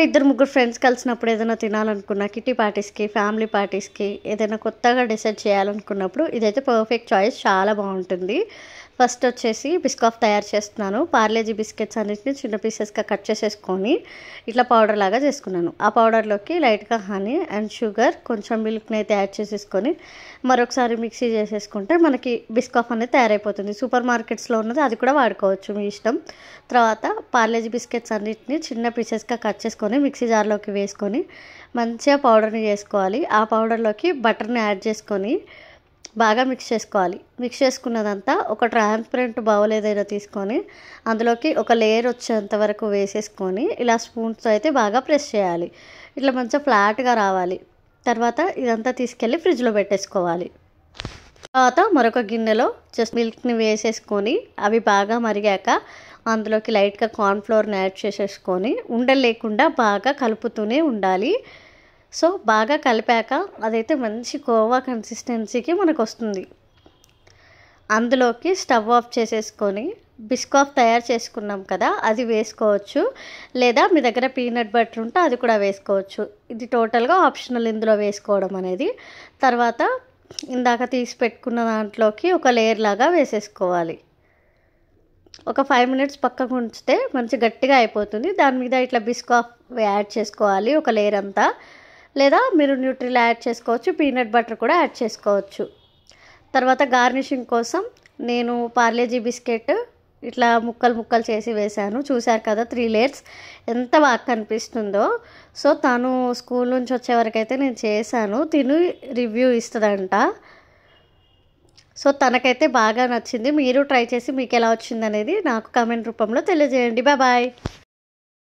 ఇద్దరు ముగ్గురు ఫ్రెండ్స్ కలిసినప్పుడు ఏదైనా తినాలనుకున్నా, కిట్టి పార్టీస్కి, ఫ్యామిలీ పార్టీస్కి ఏదైనా కొత్తగా డిసైడ్ చేయాలనుకున్నప్పుడు ఇదైతే పర్ఫెక్ట్ చాయిస్. చాలా బాగుంటుంది. ఫస్ట్ వచ్చేసి బిస్కాఫ్ తయారు చేస్తున్నాను. పార్లేజీ బిస్కెట్స్ అన్నిటిని చిన్న పీసెస్గా కట్ చేసేసుకొని ఇట్లా పౌడర్ లాగా చేసుకున్నాను. ఆ పౌడర్లోకి లైట్గా హనీ అండ్ షుగర్, కొంచెం మిల్క్ని అయితే యాడ్ చేసేసుకొని మరొకసారి మిక్సీ చేసేసుకుంటే మనకి బిస్కాఫ్ అనేది తయారైపోతుంది. సూపర్ మార్కెట్స్లో ఉన్నది, అది కూడా వాడుకోవచ్చు, మీ ఇష్టం. తర్వాత పార్లేజీ బిస్కెట్స్ అన్నిటిని చిన్న పీసెస్గా కట్ చేసుకొని మిక్సీ జార్లోకి వేసుకొని మంచిగా పౌడర్ని చేసుకోవాలి. ఆ పౌడర్లోకి బటర్ని యాడ్ చేసుకొని బాగా మిక్స్ చేసుకోవాలి. మిక్స్ చేసుకున్నదంతా ఒక ట్రాన్స్పరెంట్ బౌల్ ఏదైనా తీసుకొని అందులోకి ఒక లేయర్ వచ్చేంత వరకు వేసేసుకొని ఇలా స్పూన్స్తో అయితే బాగా ప్రెస్ చేయాలి. ఇట్లా మంచిగా ఫ్లాట్గా రావాలి. తర్వాత ఇదంతా తీసుకెళ్ళి ఫ్రిడ్జ్లో పెట్టేసుకోవాలి. తర్వాత మరొక గిన్నెలో జస్ట్ మిల్క్ని వేసేసుకొని అవి బాగా మరిగాక అందులోకి లైట్గా కార్న్ఫ్లోర్ని యాడ్ చేసేసుకొని ఉండలు లేకుండా బాగా కలుపుతూనే ఉండాలి. సో బాగా కలిపాక అదైతే మంచి కోవా కన్సిస్టెన్సీకి మనకు వస్తుంది. అందులోకి స్టవ్ ఆఫ్ చేసేసుకొని బిస్కాఫ్ తయారు చేసుకున్నాం కదా, అది వేసుకోవచ్చు. లేదా మీ దగ్గర పీనట్ బటర్ ఉంటే అది కూడా వేసుకోవచ్చు. ఇది టోటల్గా ఆప్షనల్ ఇందులో వేసుకోవడం అనేది. తర్వాత ఇందాక తీసి పెట్టుకున్న దాంట్లోకి ఒక లేయర్ లాగా వేసేసుకోవాలి. ఒక 5 మినిట్స్ పక్కకు ఉంచితే మంచి గట్టిగా అయిపోతుంది. దాని మీద ఇట్లా బిస్కాఫ్ యాడ్ చేసుకోవాలి ఒక లేయర్ అంతా. లేదా మీరు న్యూట్రిల్ యాడ్ చేసుకోవచ్చు, పీనట్ బటర్ కూడా యాడ్ చేసుకోవచ్చు. తర్వాత గార్నిషింగ్ కోసం నేను పార్లేజీ బిస్కెట్ ఇట్లా ముక్కలు ముక్కలు చేసి వేశాను. చూశారు కదా 3 లేయర్స్ ఎంత బాగా కనిపిస్తుందో. సో తను స్కూల్ నుంచి వచ్చే వరకు అయితే నేను చేశాను. తిని రివ్యూ ఇస్తుందంట. సో తనకైతే బాగా నచ్చింది. మీరు ట్రై చేసి మీకు ఎలా వచ్చిందనేది నాకు కామెంట్ రూపంలో తెలియజేయండి. బాయ్.